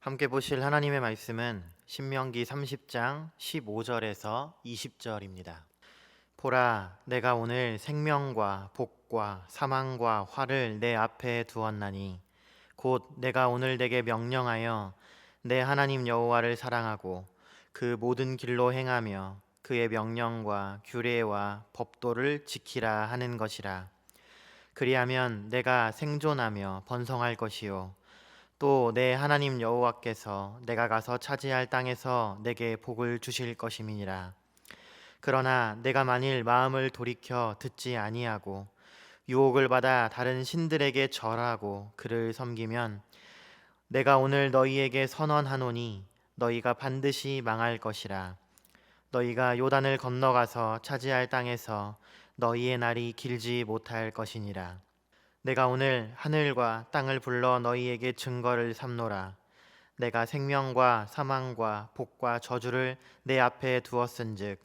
함께 보실 하나님의 말씀은 신명기 30장 15절에서 20절입니다. 보라, 내가 오늘 생명과 복과 사망과 화를 내 앞에 두었나니 곧 내가 오늘 내게 명령하여 내 하나님 여호와를 사랑하고 그 모든 길로 행하며 그의 명령과 규례와 법도를 지키라 하는 것이라. 그리하면 내가 생존하며 번성할 것이요 또 내 하나님 여호와께서 내가 가서 차지할 땅에서 내게 복을 주실 것임이니라. 그러나 내가 만일 마음을 돌이켜 듣지 아니하고 유혹을 받아 다른 신들에게 절하고 그를 섬기면 내가 오늘 너희에게 선언하노니 너희가 반드시 망할 것이라. 너희가 요단을 건너가서 차지할 땅에서 너희의 날이 길지 못할 것이니라. 내가 오늘 하늘과 땅을 불러 너희에게 증거를 삼노라. 내가 생명과 사망과 복과 저주를 내 앞에 두었은즉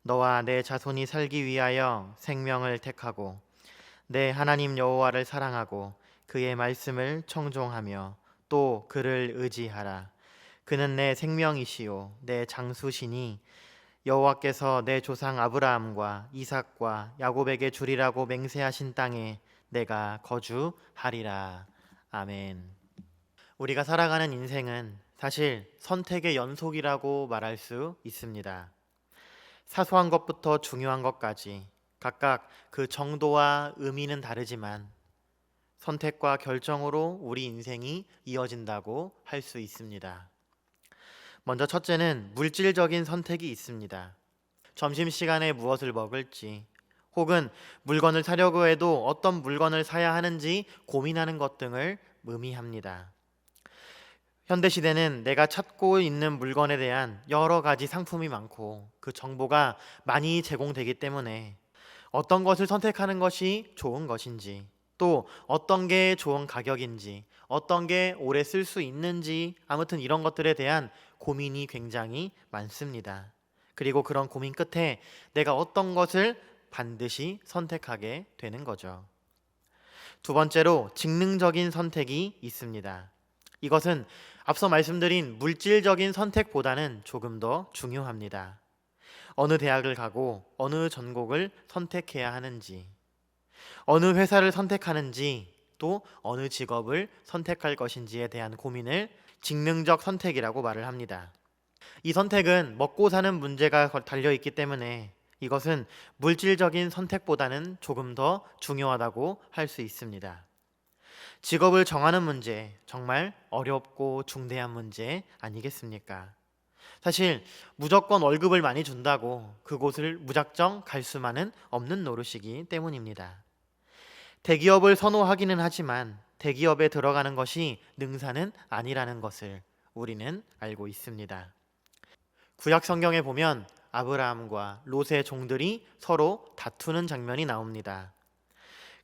너와 내 자손이 살기 위하여 생명을 택하고 내 하나님 여호와를 사랑하고 그의 말씀을 청종하며 또 그를 의지하라. 그는 내 생명이시요 내 장수시니 여호와께서 내 조상 아브라함과 이삭과 야곱에게 주리라고 맹세하신 땅에 내가 거주하리라. 아멘. 우리가 살아가는 인생은 사실 선택의 연속이라고 말할 수 있습니다. 사소한 것부터 중요한 것까지 각각 그 정도와 의미는 다르지만 선택과 결정으로 우리 인생이 이어진다고 할 수 있습니다. 먼저 첫째는 물질적인 선택이 있습니다. 점심시간에 무엇을 먹을지 혹은 물건을 사려고 해도 어떤 물건을 사야 하는지 고민하는 것 등을 의미합니다. 현대시대는 내가 찾고 있는 물건에 대한 여러 가지 상품이 많고 그 정보가 많이 제공되기 때문에 어떤 것을 선택하는 것이 좋은 것인지 또 어떤 게 좋은 가격인지 어떤 게 오래 쓸 수 있는지 아무튼 이런 것들에 대한 고민이 굉장히 많습니다. 그리고 그런 고민 끝에 내가 어떤 것을 반드시 선택하게 되는 거죠. 두 번째로 직능적인 선택이 있습니다. 이것은 앞서 말씀드린 물질적인 선택보다는 조금 더 중요합니다. 어느 대학을 가고 어느 전공을 선택해야 하는지, 어느 회사를 선택하는지, 또 어느 직업을 선택할 것인지에 대한 고민을 직능적 선택이라고 말을 합니다. 이 선택은 먹고 사는 문제가 달려있기 때문에 이것은 물질적인 선택보다는 조금 더 중요하다고 할 수 있습니다. 직업을 정하는 문제, 정말 어렵고 중대한 문제 아니겠습니까? 사실 무조건 월급을 많이 준다고 그곳을 무작정 갈 수만은 없는 노릇이기 때문입니다. 대기업을 선호하기는 하지만 대기업에 들어가는 것이 능사는 아니라는 것을 우리는 알고 있습니다. 구약 성경에 보면 아브라함과 롯의 종들이 서로 다투는 장면이 나옵니다.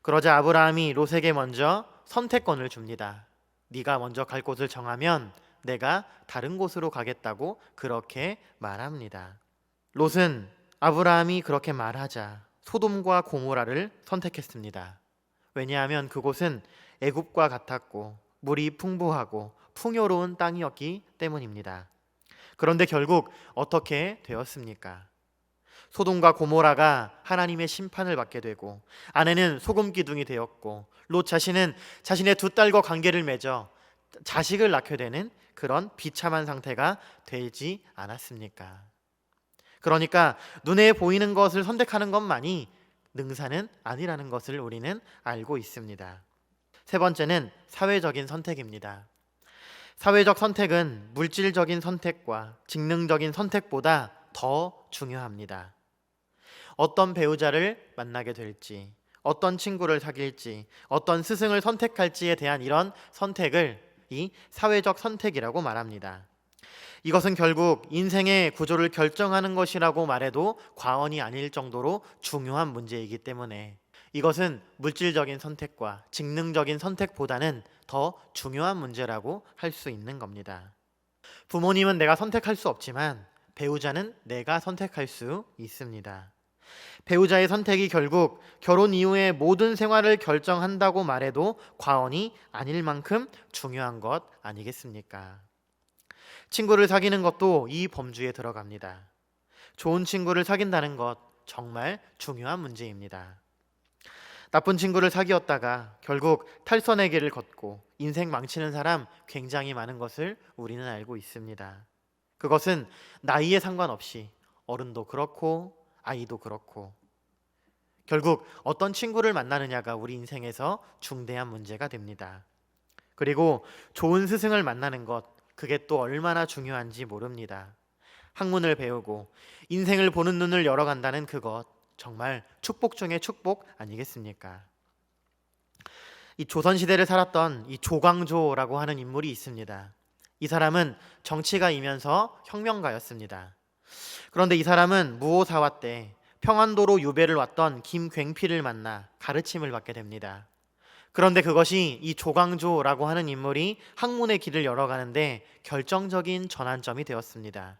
그러자 아브라함이 롯에게 먼저 선택권을 줍니다. 네가 먼저 갈 곳을 정하면 내가 다른 곳으로 가겠다고 그렇게 말합니다. 롯은 아브라함이 그렇게 말하자 소돔과 고모라를 선택했습니다. 왜냐하면 그곳은 애굽과 같았고 물이 풍부하고 풍요로운 땅이었기 때문입니다. 그런데 결국 어떻게 되었습니까? 소돔과 고모라가 하나님의 심판을 받게 되고 아내는 소금 기둥이 되었고 롯 자신은 자신의 두 딸과 관계를 맺어 자식을 낳게 되는 그런 비참한 상태가 되지 않았습니까? 그러니까 눈에 보이는 것을 선택하는 것만이 능사는 아니라는 것을 우리는 알고 있습니다. 세 번째는 사회적인 선택입니다. 사회적 선택은 물질적인 선택과 직능적인 선택보다 더 중요합니다. 어떤 배우자를 만나게 될지, 어떤 친구를 사귈지, 어떤 스승을 선택할지에 대한 이런 선택을 이 사회적 선택이라고 말합니다. 이것은 결국 인생의 구조를 결정하는 것이라고 말해도 과언이 아닐 정도로 중요한 문제이기 때문에 이것은 물질적인 선택과 직능적인 선택보다는 더 중요한 문제라고 할 수 있는 겁니다. 부모님은 내가 선택할 수 없지만 배우자는 내가 선택할 수 있습니다. 배우자의 선택이 결국 결혼 이후의 모든 생활을 결정한다고 말해도 과언이 아닐 만큼 중요한 것 아니겠습니까? 친구를 사귀는 것도 이 범주에 들어갑니다. 좋은 친구를 사귄다는 것 정말 중요한 문제입니다. 나쁜 친구를 사귀었다가 결국 탈선의 길을 걷고 인생 망치는 사람 굉장히 많은 것을 우리는 알고 있습니다. 그것은 나이에 상관없이 어른도 그렇고 아이도 그렇고 결국 어떤 친구를 만나느냐가 우리 인생에서 중대한 문제가 됩니다. 그리고 좋은 스승을 만나는 것, 그게 또 얼마나 중요한지 모릅니다. 학문을 배우고 인생을 보는 눈을 열어간다는 그것, 정말 축복 중의 축복 아니겠습니까? 이 조선시대를 살았던 이 조광조라고 하는 인물이 있습니다. 이 사람은 정치가이면서 혁명가였습니다. 그런데 이 사람은 무오사화 때 평안도로 유배를 왔던 김굉필을 만나 가르침을 받게 됩니다. 그런데 그것이 이 조광조라고 하는 인물이 학문의 길을 열어가는데 결정적인 전환점이 되었습니다.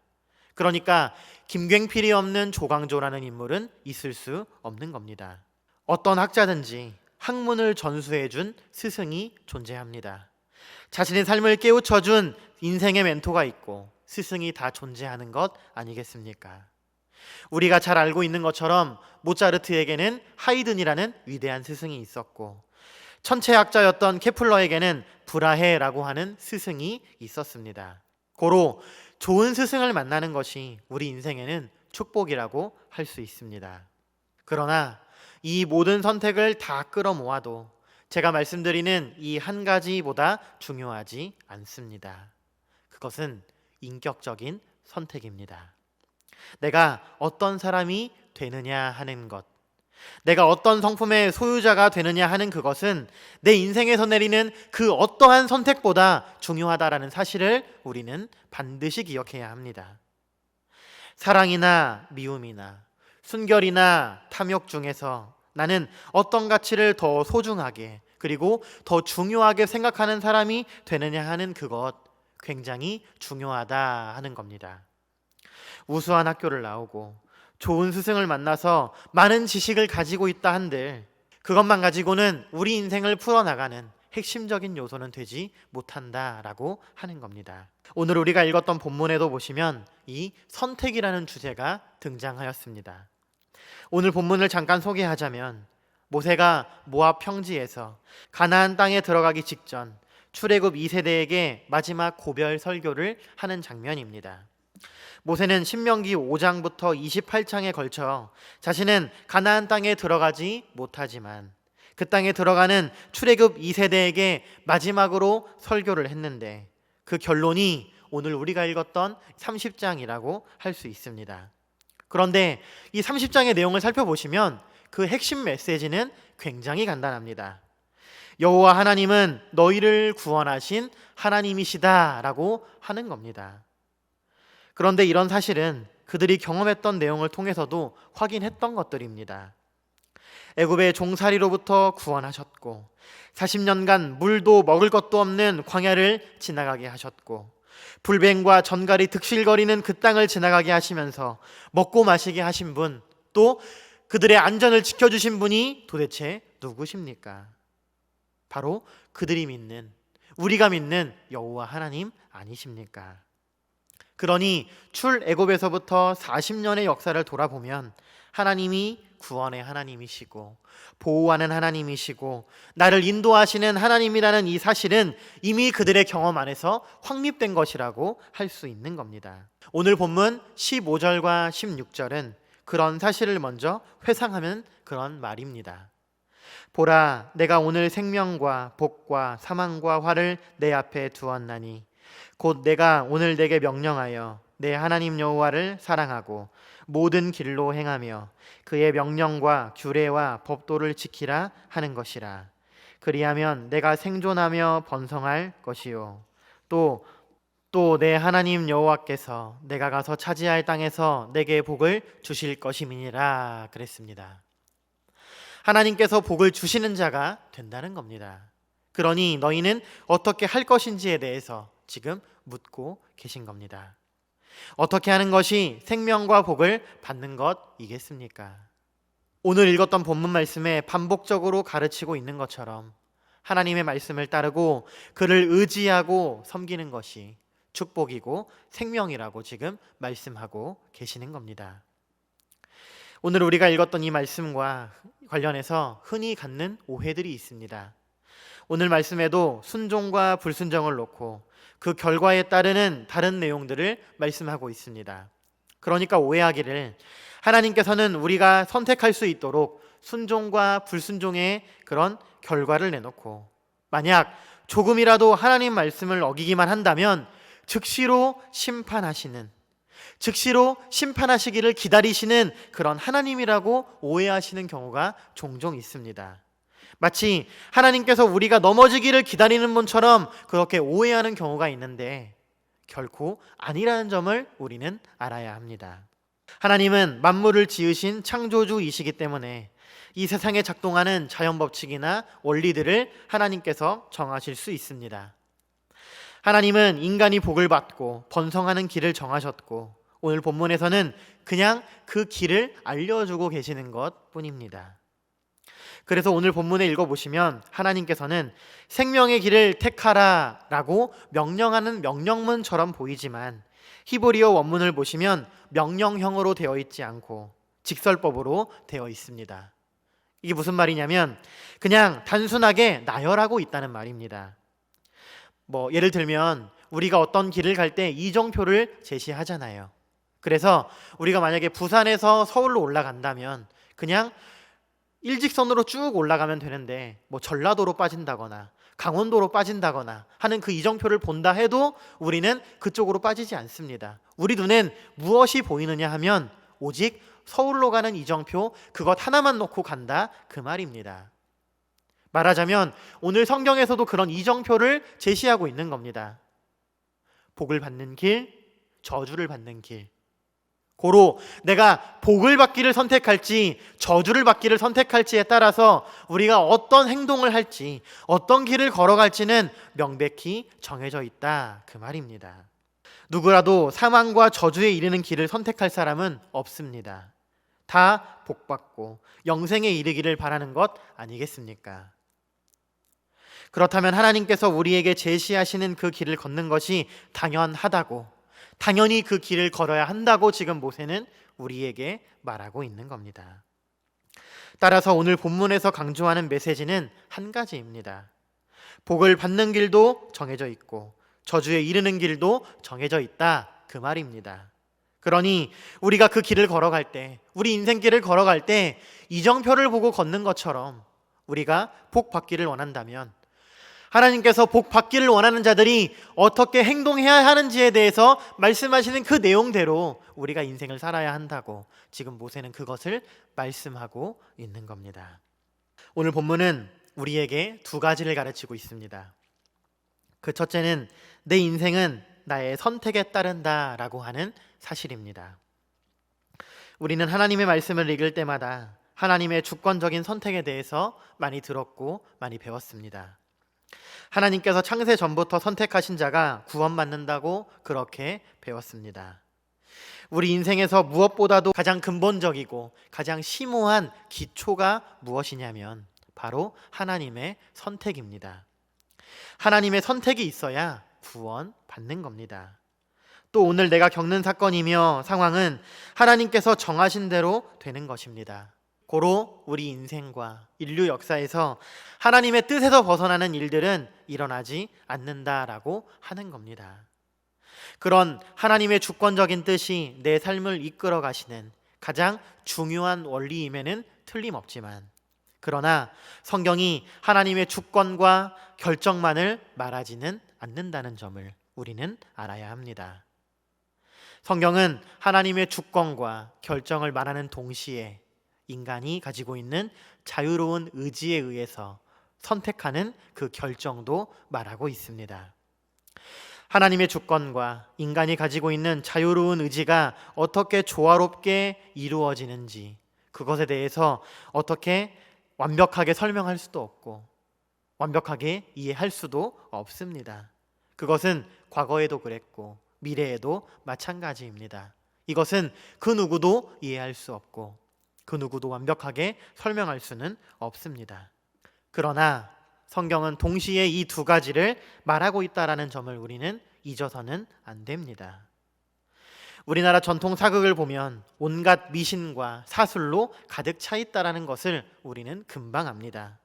그러니까 김굉필이 없는 조광조라는 인물은 있을 수 없는 겁니다. 어떤 학자든지 학문을 전수해준 스승이 존재합니다. 자신의 삶을 깨우쳐준 인생의 멘토가 있고 스승이 다 존재하는 것 아니겠습니까? 우리가 잘 알고 있는 것처럼 모차르트에게는 하이든이라는 위대한 스승이 있었고 천체학자였던 케플러에게는 브라헤라고 하는 스승이 있었습니다. 고로 좋은 스승을 만나는 것이 우리 인생에는 축복이라고 할 수 있습니다. 그러나 이 모든 선택을 다 끌어모아도 제가 말씀드리는 이 한 가지보다 중요하지 않습니다. 그것은 인격적인 선택입니다. 내가 어떤 사람이 되느냐 하는 것, 내가 어떤 성품의 소유자가 되느냐 하는 그것은 내 인생에서 내리는 그 어떠한 선택보다 중요하다라는 사실을 우리는 반드시 기억해야 합니다. 사랑이나 미움이나 순결이나 탐욕 중에서 나는 어떤 가치를 더 소중하게 그리고 더 중요하게 생각하는 사람이 되느냐 하는 그것 굉장히 중요하다 하는 겁니다. 우수한 학교를 나오고 좋은 스승을 만나서 많은 지식을 가지고 있다 한들 그것만 가지고는 우리 인생을 풀어나가는 핵심적인 요소는 되지 못한다라고 하는 겁니다. 오늘 우리가 읽었던 본문에도 보시면 이 선택이라는 주제가 등장하였습니다. 오늘 본문을 잠깐 소개하자면 모세가 모압 평지에서 가나안 땅에 들어가기 직전 출애굽 2세대에게 마지막 고별 설교를 하는 장면입니다. 모세는 신명기 5장부터 28장에 걸쳐 자신은 가나안 땅에 들어가지 못하지만 그 땅에 들어가는 출애굽 2세대에게 마지막으로 설교를 했는데 그 결론이 오늘 우리가 읽었던 30장이라고 할 수 있습니다. 그런데 이 30장의 내용을 살펴보시면 그 핵심 메시지는 굉장히 간단합니다. 여호와 하나님은 너희를 구원하신 하나님이시다라고 하는 겁니다. 그런데 이런 사실은 그들이 경험했던 내용을 통해서도 확인했던 것들입니다. 애굽의 종살이로부터 구원하셨고 40년간 물도 먹을 것도 없는 광야를 지나가게 하셨고 불뱀과 전갈이 득실거리는 그 땅을 지나가게 하시면서 먹고 마시게 하신 분, 또 그들의 안전을 지켜주신 분이 도대체 누구십니까? 바로 그들이 믿는, 우리가 믿는 여호와 하나님 아니십니까? 그러니 출애굽에서부터 40년의 역사를 돌아보면 하나님이 구원의 하나님이시고 보호하는 하나님이시고 나를 인도하시는 하나님이라는 이 사실은 이미 그들의 경험 안에서 확립된 것이라고 할 수 있는 겁니다. 오늘 본문 15절과 16절은 그런 사실을 먼저 회상하는 그런 말입니다. 보라, 내가 오늘 생명과 복과 사망과 화를 내 앞에 두었나니 곧 내가 오늘 내게 명령하여 내 하나님 여호와를 사랑하고 모든 길로 행하며 그의 명령과 규례와 법도를 지키라 하는 것이라. 그리하면 내가 생존하며 번성할 것이요 또 내 하나님 여호와께서 내가 가서 차지할 땅에서 내게 복을 주실 것임이니라 그랬습니다. 하나님께서 복을 주시는 자가 된다는 겁니다. 그러니 너희는 어떻게 할 것인지에 대해서 지금 묻고 계신 겁니다. 어떻게 하는 것이 생명과 복을 받는 것이겠습니까? 오늘 읽었던 본문 말씀에 반복적으로 가르치고 있는 것처럼 하나님의 말씀을 따르고 그를 의지하고 섬기는 것이 축복이고 생명이라고 지금 말씀하고 계시는 겁니다. 오늘 우리가 읽었던 이 말씀과 관련해서 흔히 갖는 오해들이 있습니다. 오늘 말씀에도 순종과 불순종을 놓고 그 결과에 따르는 다른 내용들을 말씀하고 있습니다. 그러니까 오해하기를 하나님께서는 우리가 선택할 수 있도록 순종과 불순종의 그런 결과를 내놓고 만약 조금이라도 하나님 말씀을 어기기만 한다면 즉시로 심판하시기를 기다리시는 그런 하나님이라고 오해하시는 경우가 종종 있습니다. 마치 하나님께서 우리가 넘어지기를 기다리는 분처럼 그렇게 오해하는 경우가 있는데 결코 아니라는 점을 우리는 알아야 합니다. 하나님은 만물을 지으신 창조주이시기 때문에 이 세상에 작동하는 자연 법칙이나 원리들을 하나님께서 정하실 수 있습니다. 하나님은 인간이 복을 받고 번성하는 길을 정하셨고 오늘 본문에서는 그냥 그 길을 알려주고 계시는 것 뿐입니다. 그래서 오늘 본문에 읽어보시면 하나님께서는 생명의 길을 택하라 라고 명령하는 명령문처럼 보이지만 히브리어 원문을 보시면 명령형으로 되어 있지 않고 직설법으로 되어 있습니다. 이게 무슨 말이냐면 그냥 단순하게 나열하고 있다는 말입니다. 예를 들면 우리가 어떤 길을 갈 때 이정표를 제시하잖아요. 그래서 우리가 만약에 부산에서 서울로 올라간다면 그냥 일직선으로 쭉 올라가면 되는데 전라도로 빠진다거나 강원도로 빠진다거나 하는 그 이정표를 본다 해도 우리는 그쪽으로 빠지지 않습니다. 우리 눈엔 무엇이 보이느냐 하면 오직 서울로 가는 이정표 그것 하나만 놓고 간다 그 말입니다. 말하자면 오늘 성경에서도 그런 이정표를 제시하고 있는 겁니다. 복을 받는 길, 저주를 받는 길. 고로 내가 복을 받기를 선택할지 저주를 받기를 선택할지에 따라서 우리가 어떤 행동을 할지 어떤 길을 걸어갈지는 명백히 정해져 있다 그 말입니다. 누구라도 사망과 저주에 이르는 길을 선택할 사람은 없습니다. 다 복받고 영생에 이르기를 바라는 것 아니겠습니까? 그렇다면 하나님께서 우리에게 제시하시는 그 길을 걷는 것이 당연하다고 당연히 그 길을 걸어야 한다고 지금 모세는 우리에게 말하고 있는 겁니다. 따라서 오늘 본문에서 강조하는 메시지는 한 가지입니다. 복을 받는 길도 정해져 있고 저주에 이르는 길도 정해져 있다 그 말입니다. 그러니 우리가 그 길을 걸어갈 때 우리 인생길을 걸어갈 때 이정표를 보고 걷는 것처럼 우리가 복 받기를 원한다면 하나님께서 복 받기를 원하는 자들이 어떻게 행동해야 하는지에 대해서 말씀하시는 그 내용대로 우리가 인생을 살아야 한다고 지금 모세는 그것을 말씀하고 있는 겁니다. 오늘 본문은 우리에게 두 가지를 가르치고 있습니다. 그 첫째는 내 인생은 나의 선택에 따른다 라고 하는 사실입니다. 우리는 하나님의 말씀을 읽을 때마다 하나님의 주권적인 선택에 대해서 많이 들었고 많이 배웠습니다. 하나님께서 창세 전부터 선택하신 자가 구원받는다고 그렇게 배웠습니다. 우리 인생에서 무엇보다도 가장 근본적이고 가장 심오한 기초가 무엇이냐면 바로 하나님의 선택입니다. 하나님의 선택이 있어야 구원받는 겁니다. 또 오늘 내가 겪는 사건이며 상황은 하나님께서 정하신 대로 되는 것입니다. 고로 우리 인생과 인류 역사에서 하나님의 뜻에서 벗어나는 일들은 일어나지 않는다라고 하는 겁니다. 그런 하나님의 주권적인 뜻이 내 삶을 이끌어 가시는 가장 중요한 원리임에는 틀림없지만 그러나 성경이 하나님의 주권과 결정만을 말하지는 않는다는 점을 우리는 알아야 합니다. 성경은 하나님의 주권과 결정을 말하는 동시에 인간이 가지고 있는 자유로운 의지에 의해서 선택하는 그 결정도 말하고 있습니다. 하나님의 주권과 인간이 가지고 있는 자유로운 의지가 어떻게 조화롭게 이루어지는지 그것에 대해서 어떻게 완벽하게 설명할 수도 없고 완벽하게 이해할 수도 없습니다. 그것은 과거에도 그랬고 미래에도 마찬가지입니다. 이것은 그 누구도 이해할 수 없고 그 누구도 완벽하게 설명할 수는 없습니다. 그러나 성경은 동시에 이 두 가지를 말하고 있다라는 점을 우리는 잊어서는 안 됩니다. 우리나라 전통 사극을 보면 온갖 미신과 사술로 가득 차 있다라는 것을 우리는 금방 압니다.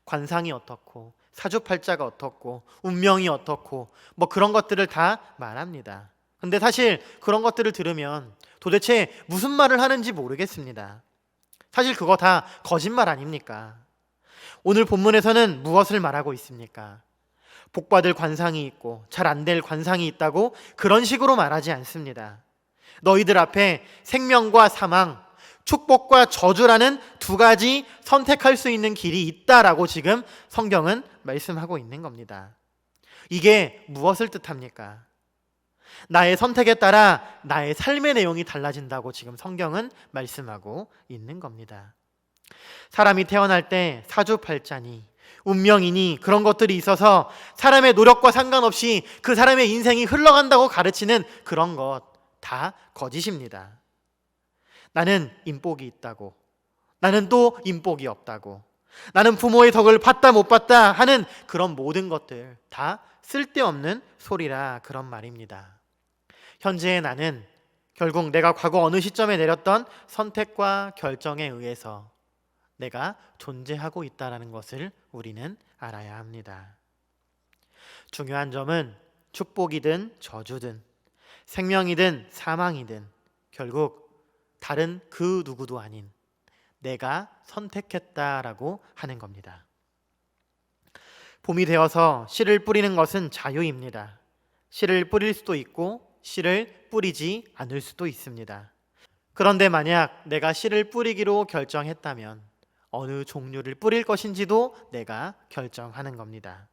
관상이 어떻고 사주팔자가 어떻고 운명이 어떻고 뭐 그런 것들을 다 말합니다. 근데 사실 그런 것들을 들으면 도대체 무슨 말을 하는지 모르겠습니다. 사실 그거 다 거짓말 아닙니까? 오늘 본문에서는 무엇을 말하고 있습니까? 복받을 관상이 있고 잘 안 될 관상이 있다고 그런 식으로 말하지 않습니다. 너희들 앞에 생명과 사망, 축복과 저주라는 두 가지 선택할 수 있는 길이 있다라고 지금 성경은 말씀하고 있는 겁니다. 이게 무엇을 뜻합니까? 나의 선택에 따라 나의 삶의 내용이 달라진다고 지금 성경은 말씀하고 있는 겁니다. 사람이 태어날 때 사주팔자니 운명이니 그런 것들이 있어서 사람의 노력과 상관없이 그 사람의 인생이 흘러간다고 가르치는 그런 것 다 거짓입니다. 나는 인복이 있다고, 나는 또 인복이 없다고, 나는 부모의 덕을 봤다 못 봤다 하는 그런 모든 것들 다 쓸데없는 소리라 그런 말입니다. 현재의 나는 결국 내가 과거 어느 시점에 내렸던 선택과 결정에 의해서 내가 존재하고 있다는 것을 우리는 알아야 합니다. 중요한 점은 축복이든 저주든 생명이든 사망이든 결국 다른 그 누구도 아닌 내가 선택했다라고 하는 겁니다. 봄이 되어서 씨를 뿌리는 것은 자유입니다. 씨를 뿌릴 수도 있고 씨를 뿌리지 않을 수도 있습니다. 그런데 만약 내가 씨를 뿌리기로 결정했다면 어느 종류를 뿌릴 것인지도 내가 결정하는 겁니다.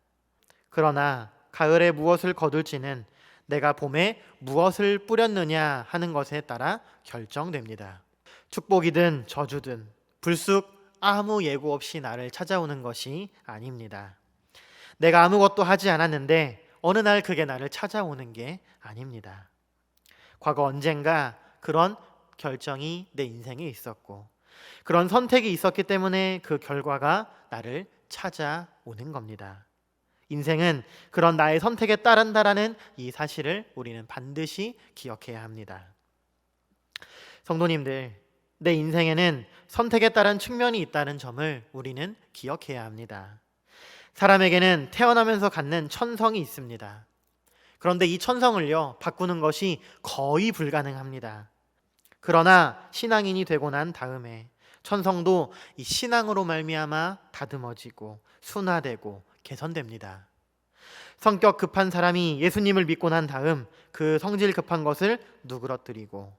그러나 가을에 무엇을 거둘지는 내가 봄에 무엇을 뿌렸느냐 하는 것에 따라 결정됩니다. 축복이든 저주든 불쑥 아무 예고 없이 나를 찾아오는 것이 아닙니다. 내가 아무것도 하지 않았는데 어느 날 그게 나를 찾아오는 게 아닙니다. 과거 언젠가 그런 결정이 내 인생에 있었고 그런 선택이 있었기 때문에 그 결과가 나를 찾아오는 겁니다. 인생은 그런 나의 선택에 따른다라는 이 사실을 우리는 반드시 기억해야 합니다. 성도님들, 내 인생에는 선택에 따른 측면이 있다는 점을 우리는 기억해야 합니다. 사람에게는 태어나면서 갖는 천성이 있습니다. 그런데 이 천성을요, 바꾸는 것이 거의 불가능합니다. 그러나 신앙인이 되고 난 다음에 천성도 이 신앙으로 말미암아 다듬어지고 순화되고 개선됩니다. 성격 급한 사람이 예수님을 믿고 난 다음 그 성질 급한 것을 누그러뜨리고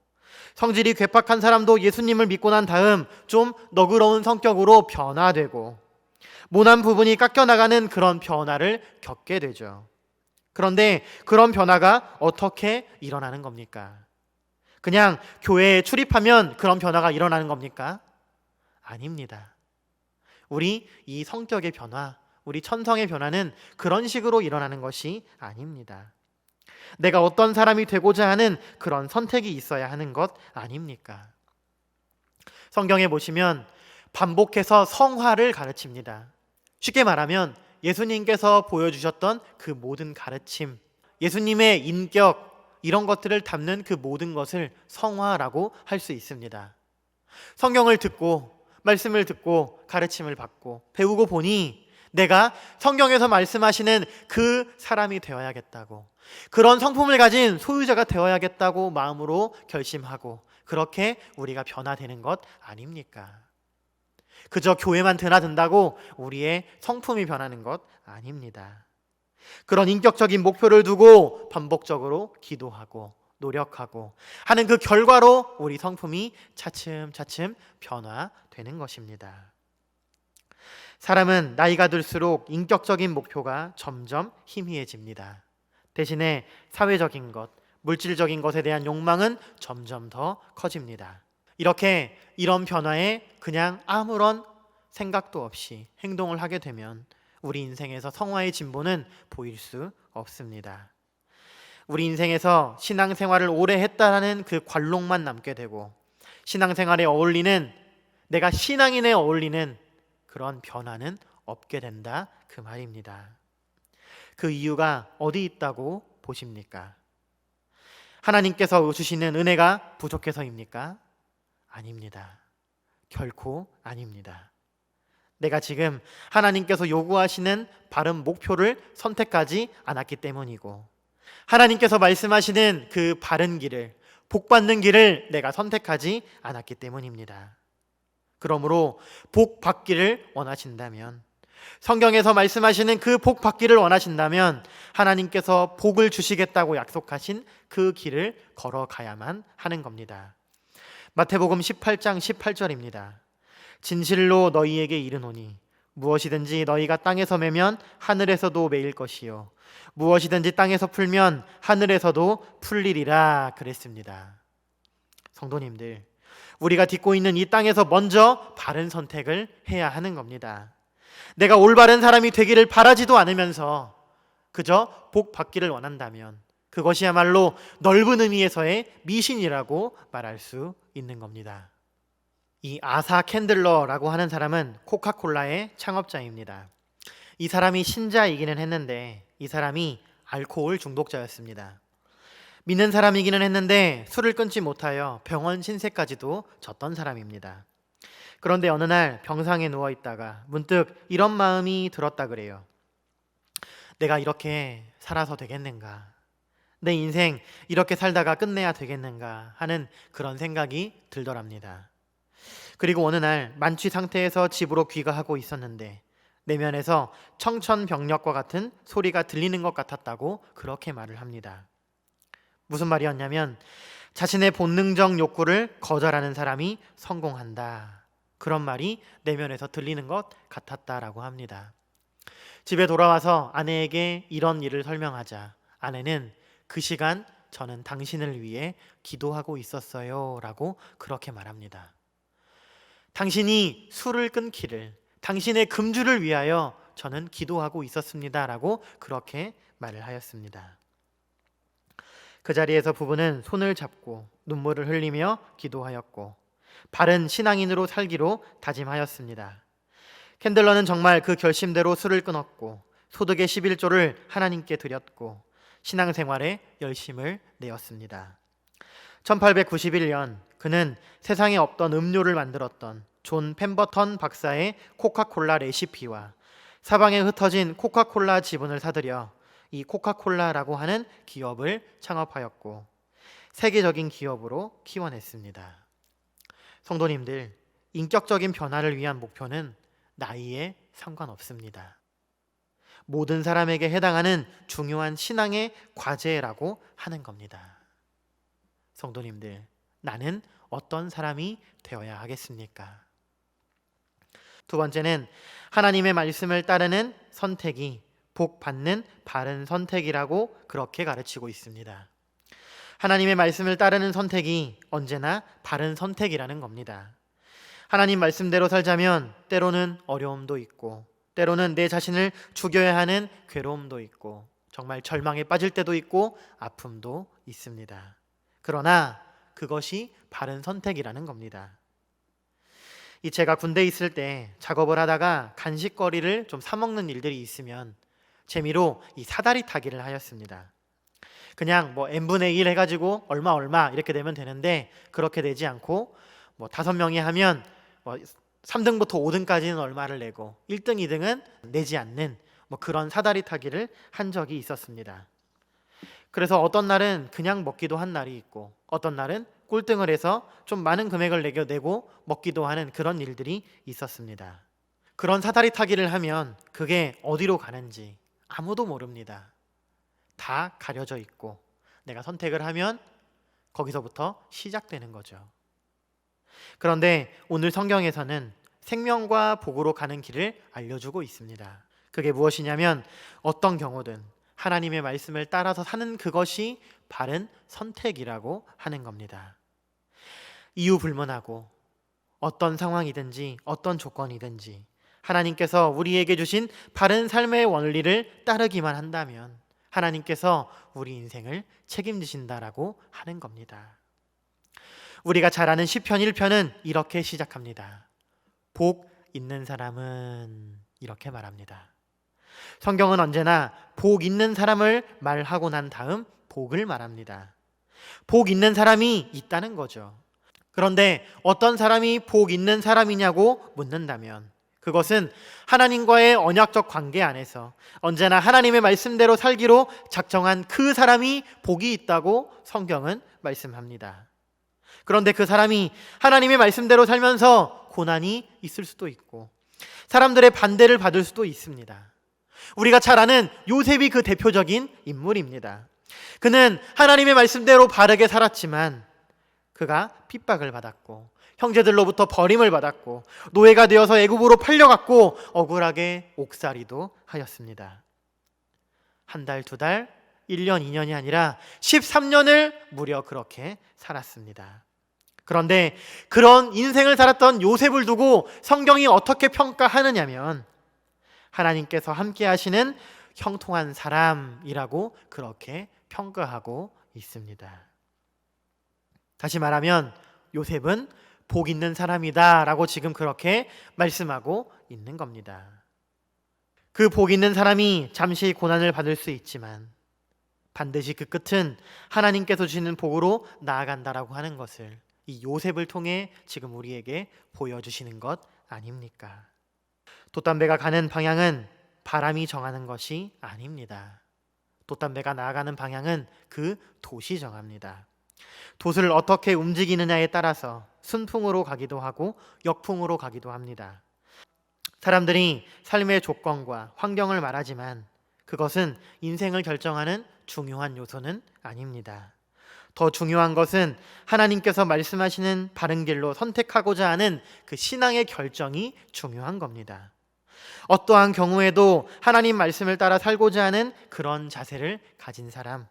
성질이 괴팍한 사람도 예수님을 믿고 난 다음 좀 너그러운 성격으로 변화되고 모난 부분이 깎여나가는 그런 변화를 겪게 되죠. 그런데 그런 변화가 어떻게 일어나는 겁니까? 그냥 교회에 출입하면 그런 변화가 일어나는 겁니까? 아닙니다. 우리 이 성격의 변화, 우리 천성의 변화는 그런 식으로 일어나는 것이 아닙니다. 내가 어떤 사람이 되고자 하는 그런 선택이 있어야 하는 것 아닙니까? 성경에 보시면 반복해서 성화를 가르칩니다. 쉽게 말하면 예수님께서 보여주셨던 그 모든 가르침, 예수님의 인격, 이런 것들을 담는 그 모든 것을 성화라고 할 수 있습니다. 성경을 듣고 말씀을 듣고 가르침을 받고 배우고 보니 내가 성경에서 말씀하시는 그 사람이 되어야겠다고, 그런 성품을 가진 소유자가 되어야겠다고 마음으로 결심하고 그렇게 우리가 변화되는 것 아닙니까? 그저 교회만 드나든다고 우리의 성품이 변하는 것 아닙니다. 그런 인격적인 목표를 두고 반복적으로 기도하고 노력하고 하는 그 결과로 우리 성품이 차츰차츰 변화되는 것입니다. 사람은 나이가 들수록 인격적인 목표가 점점 희미해집니다. 대신에 사회적인 것, 물질적인 것에 대한 욕망은 점점 더 커집니다. 이런 변화에 그냥 아무런 생각도 없이 행동을 하게 되면 우리 인생에서 성화의 진보는 보일 수 없습니다. 우리 인생에서 신앙생활을 오래 했다라는 그 관록만 남게 되고 신앙생활에 어울리는, 내가 신앙인에 어울리는 그런 변화는 없게 된다 그 말입니다. 그 이유가 어디 있다고 보십니까? 하나님께서 주시는 은혜가 부족해서입니까? 아닙니다. 결코 아닙니다. 내가 지금 하나님께서 요구하시는 바른 목표를 선택하지 않았기 때문이고, 하나님께서 말씀하시는 그 바른 길을, 복받는 길을 내가 선택하지 않았기 때문입니다. 그러므로 복 받기를 원하신다면, 성경에서 말씀하시는 그 복 받기를 원하신다면 하나님께서 복을 주시겠다고 약속하신 그 길을 걸어가야만 하는 겁니다. 마태복음 18장 18절입니다. 진실로 너희에게 이르노니 무엇이든지 너희가 땅에서 매면 하늘에서도 매일 것이요 무엇이든지 땅에서 풀면 하늘에서도 풀리리라 그랬습니다. 성도님들, 우리가 딛고 있는 이 땅에서 먼저 바른 선택을 해야 하는 겁니다. 내가 올바른 사람이 되기를 바라지도 않으면서 그저 복 받기를 원한다면 그것이야말로 넓은 의미에서의 미신이라고 말할 수 있는 겁니다. 이 아사 캔들러라고 하는 사람은 코카콜라의 창업자입니다. 이 사람이 신자이기는 했는데 이 사람이 알코올 중독자였습니다. 믿는 사람이기는 했는데 술을 끊지 못하여 병원 신세까지도 졌던 사람입니다. 그런데 어느 날 병상에 누워 있다가 문득 이런 마음이 들었다 그래요. 내가 이렇게 살아서 되겠는가? 내 인생 이렇게 살다가 끝내야 되겠는가 하는 그런 생각이 들더랍니다. 그리고 어느 날 만취 상태에서 집으로 귀가하고 있었는데 내면에서 청천벽력과 같은 소리가 들리는 것 같았다고 그렇게 말을 합니다. 무슨 말이었냐면 자신의 본능적 욕구를 거절하는 사람이 성공한다, 그런 말이 내면에서 들리는 것 같았다라고 합니다. 집에 돌아와서 아내에게 이런 일을 설명하자 아내는 그 시간 저는 당신을 위해 기도하고 있었어요 라고 그렇게 말합니다. 당신이 술을 끊기를, 당신의 금주를 위하여 저는 기도하고 있었습니다 라고 그렇게 말을 하였습니다. 그 자리에서 부부는 손을 잡고 눈물을 흘리며 기도하였고 바른 신앙인으로 살기로 다짐하였습니다. 캔들러는 정말 그 결심대로 술을 끊었고 소득의 11조를 하나님께 드렸고 신앙생활에 열심을 내었습니다. 1891년 그는 세상에 없던 음료를 만들었던 존 펜버턴 박사의 코카콜라 레시피와 사방에 흩어진 코카콜라 지분을 사들여 이 코카콜라라고 하는 기업을 창업하였고 세계적인 기업으로 키워냈습니다. 성도님들, 인격적인 변화를 위한 목표는 나이에 상관없습니다. 모든 사람에게 해당하는 중요한 신앙의 과제라고 하는 겁니다. 성도님들, 나는 어떤 사람이 되어야 하겠습니까? 두 번째는 하나님의 말씀을 따르는 선택이 복 받는 바른 선택이라고 그렇게 가르치고 있습니다. 하나님의 말씀을 따르는 선택이 언제나 바른 선택이라는 겁니다. 하나님 말씀대로 살자면 때로는 어려움도 있고 때로는 내 자신을 죽여야 하는 괴로움도 있고 정말 절망에 빠질 때도 있고 아픔도 있습니다. 그러나 그것이 바른 선택이라는 겁니다. 제가 군대에 있을 때 작업을 하다가 간식거리를 좀 사 먹는 일들이 있으면 재미로 이 사다리 타기를 하였습니다. 그냥 뭐 n분의 1 해가지고 얼마 이렇게 되면 되는데 그렇게 되지 않고 뭐 5명이 하면 3등부터 5등까지는 얼마를 내고 1등, 2등은 내지 않는 그런 사다리 타기를 한 적이 있었습니다. 그래서 어떤 날은 그냥 먹기도 한 날이 있고 어떤 날은 꼴등을 해서 좀 많은 금액을 내고 먹기도 하는 그런 일들이 있었습니다. 그런 사다리 타기를 하면 그게 어디로 가는지 아무도 모릅니다. 다 가려져 있고 내가 선택을 하면 거기서부터 시작되는 거죠. 그런데 오늘 성경에서는 생명과 복으로 가는 길을 알려주고 있습니다. 그게 무엇이냐면 어떤 경우든 하나님의 말씀을 따라서 사는 그것이 바른 선택이라고 하는 겁니다. 이유 불문하고 어떤 상황이든지 어떤 조건이든지 하나님께서 우리에게 주신 바른 삶의 원리를 따르기만 한다면 하나님께서 우리 인생을 책임지신다라고 하는 겁니다. 우리가 잘 아는 시편 1편은 이렇게 시작합니다. 복 있는 사람은 이렇게 말합니다. 성경은 언제나 복 있는 사람을 말하고 난 다음 복을 말합니다. 복 있는 사람이 있다는 거죠. 그런데 어떤 사람이 복 있는 사람이냐고 묻는다면 그것은 하나님과의 언약적 관계 안에서 언제나 하나님의 말씀대로 살기로 작정한 그 사람이 복이 있다고 성경은 말씀합니다. 그런데 그 사람이 하나님의 말씀대로 살면서 고난이 있을 수도 있고 사람들의 반대를 받을 수도 있습니다. 우리가 잘 아는 요셉이 그 대표적인 인물입니다. 그는 하나님의 말씀대로 바르게 살았지만 그가 핍박을 받았고 형제들로부터 버림을 받았고 노예가 되어서 애굽으로 팔려갔고 억울하게 옥살이도 하였습니다. 한 달, 두 달, 1년, 2년이 아니라 13년을 무려 그렇게 살았습니다. 그런데 그런 인생을 살았던 요셉을 두고 성경이 어떻게 평가하느냐면 하나님께서 함께 하시는 형통한 사람이라고 그렇게 평가하고 있습니다. 다시 말하면 요셉은 복 있는 사람이다 라고 지금 그렇게 말씀하고 있는 겁니다. 그 복 있는 사람이 잠시 고난을 받을 수 있지만 반드시 그 끝은 하나님께서 주시는 복으로 나아간다라고 하는 것을 이 요셉을 통해 지금 우리에게 보여주시는 것 아닙니까? 돛담배가 가는 방향은 바람이 정하는 것이 아닙니다. 돛담배가 나아가는 방향은 그 돛이 정합니다. 돛을 어떻게 움직이느냐에 따라서 순풍으로 가기도 하고 역풍으로 가기도 합니다. 사람들이 삶의 조건과 환경을 말하지만 그것은 인생을 결정하는 중요한 요소는 아닙니다. 더 중요한 것은 하나님께서 말씀하시는 바른 길로 선택하고자 하는 그 신앙의 결정이 중요한 겁니다. 어떠한 경우에도 하나님 말씀을 따라 살고자 하는 그런 자세를 가진 사람,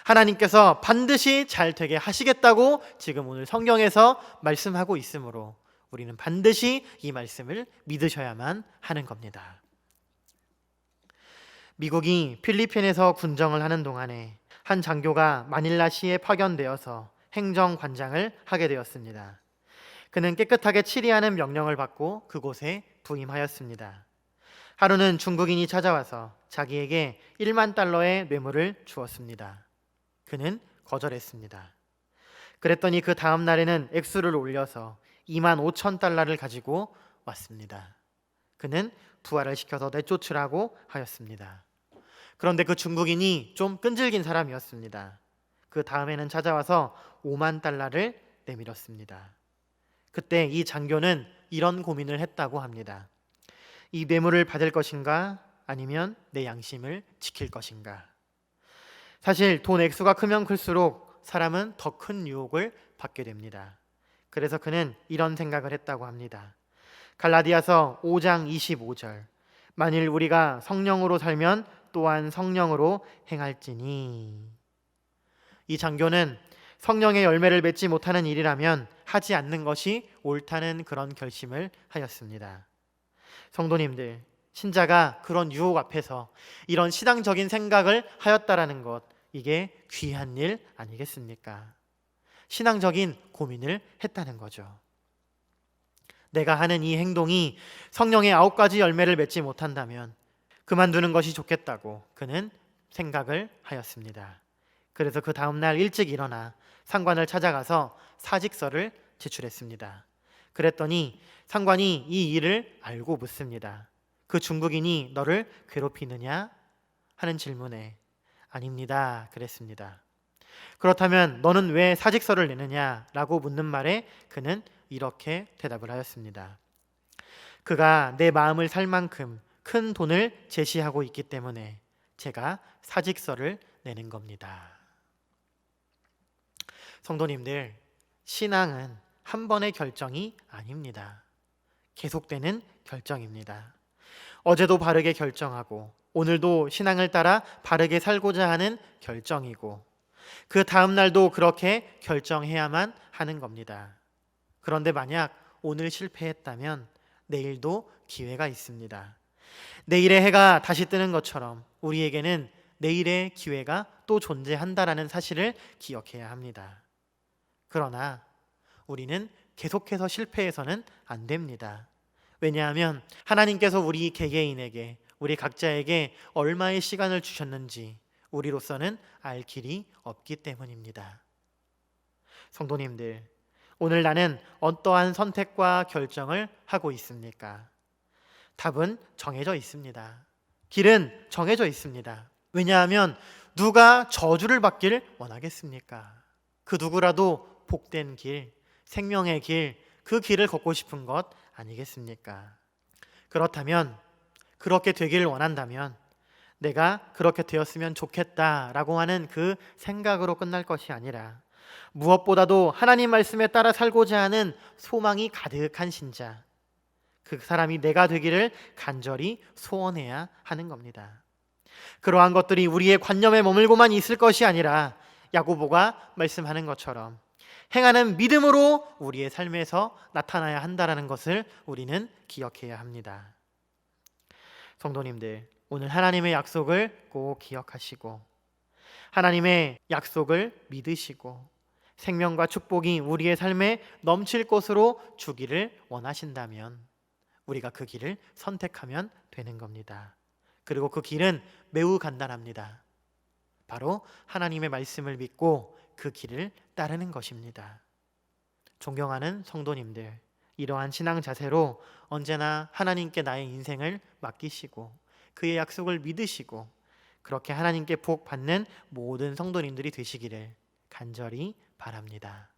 하나님께서 반드시 잘 되게 하시겠다고 지금 오늘 성경에서 말씀하고 있으므로 우리는 반드시 이 말씀을 믿으셔야만 하는 겁니다. 미국이 필리핀에서 군정을 하는 동안에 한 장교가 마닐라시에 파견되어서 행정관장을 하게 되었습니다. 그는 깨끗하게 치리하는 명령을 받고 그곳에 부임하였습니다. 하루는 중국인이 찾아와서 자기에게 1만 달러의 뇌물을 주었습니다. 그는 거절했습니다. 그랬더니 그 다음 날에는 액수를 올려서 2만 5천 달러를 가지고 왔습니다. 그는 부하를 시켜서 내쫓으라고 하였습니다. 그런데 그 중국인이 좀 끈질긴 사람이었습니다. 그 다음에는 찾아와서 5만 달러를 내밀었습니다. 그때 이 장교는 이런 고민을 했다고 합니다. 이 뇌물을 받을 것인가 아니면 내 양심을 지킬 것인가. 사실 돈 액수가 크면 클수록 사람은 더 큰 유혹을 받게 됩니다. 그래서 그는 이런 생각을 했다고 합니다. 갈라디아서 5장 25절 만일 우리가 성령으로 살면 또한 성령으로 행할지니. 이 장교는 성령의 열매를 맺지 못하는 일이라면 하지 않는 것이 옳다는 그런 결심을 하였습니다. 성도님들, 신자가 그런 유혹 앞에서 이런 신앙적인 생각을 하였다라는 것, 이게 귀한 일 아니겠습니까? 신앙적인 고민을 했다는 거죠. 내가 하는 이 행동이 성령의 9가지 열매를 맺지 못한다면 그만두는 것이 좋겠다고 그는 생각을 하였습니다. 그래서 그 다음날 일찍 일어나 상관을 찾아가서 사직서를 제출했습니다. 그랬더니 상관이 이 일을 알고 묻습니다. 그 중국인이 너를 괴롭히느냐? 하는 질문에 아닙니다. 그랬습니다. 그렇다면 너는 왜 사직서를 내느냐? 라고 묻는 말에 그는 이렇게 대답을 하였습니다. 그가 내 마음을 살 만큼 큰 돈을 제시하고 있기 때문에 제가 사직서를 내는 겁니다. 성도님들, 신앙은 한 번의 결정이 아닙니다. 계속되는 결정입니다. 어제도 바르게 결정하고 오늘도 신앙을 따라 바르게 살고자 하는 결정이고 그 다음 날도 그렇게 결정해야만 하는 겁니다. 그런데 만약 오늘 실패했다면 내일도 기회가 있습니다. 내일의 해가 다시 뜨는 것처럼 우리에게는 내일의 기회가 또 존재한다라는 사실을 기억해야 합니다. 그러나 우리는 계속해서 실패해서는 안 됩니다. 왜냐하면 하나님께서 우리 개개인에게 우리 각자에게 얼마의 시간을 주셨는지 우리로서는 알 길이 없기 때문입니다. 성도님들, 오늘 나는 어떠한 선택과 결정을 하고 있습니까? 답은 정해져 있습니다. 길은 정해져 있습니다. 왜냐하면 누가 저주를 받길 원하겠습니까? 그 누구라도 복된 길, 생명의 길, 그 길을 걷고 싶은 것 아니겠습니까? 그렇다면, 그렇게 되기를 원한다면 내가 그렇게 되었으면 좋겠다라고 하는 그 생각으로 끝날 것이 아니라 무엇보다도 하나님 말씀에 따라 살고자 하는 소망이 가득한 신자, 그 사람이 내가 되기를 간절히 소원해야 하는 겁니다. 그러한 것들이 우리의 관념에 머물고만 있을 것이 아니라 야고보가 말씀하는 것처럼 행하는 믿음으로 우리의 삶에서 나타나야 한다는 것을 우리는 기억해야 합니다. 성도님들, 오늘 하나님의 약속을 꼭 기억하시고 하나님의 약속을 믿으시고 생명과 축복이 우리의 삶에 넘칠 것으로 주기를 원하신다면 우리가 그 길을 선택하면 되는 겁니다. 그리고 그 길은 매우 간단합니다. 바로 하나님의 말씀을 믿고 그 길을 따르는 것입니다. 존경하는 성도님들, 이러한 신앙 자세로 언제나 하나님께 나의 인생을 맡기시고 그의 약속을 믿으시고 그렇게 하나님께 복 받는 모든 성도님들이 되시기를 간절히 바랍니다.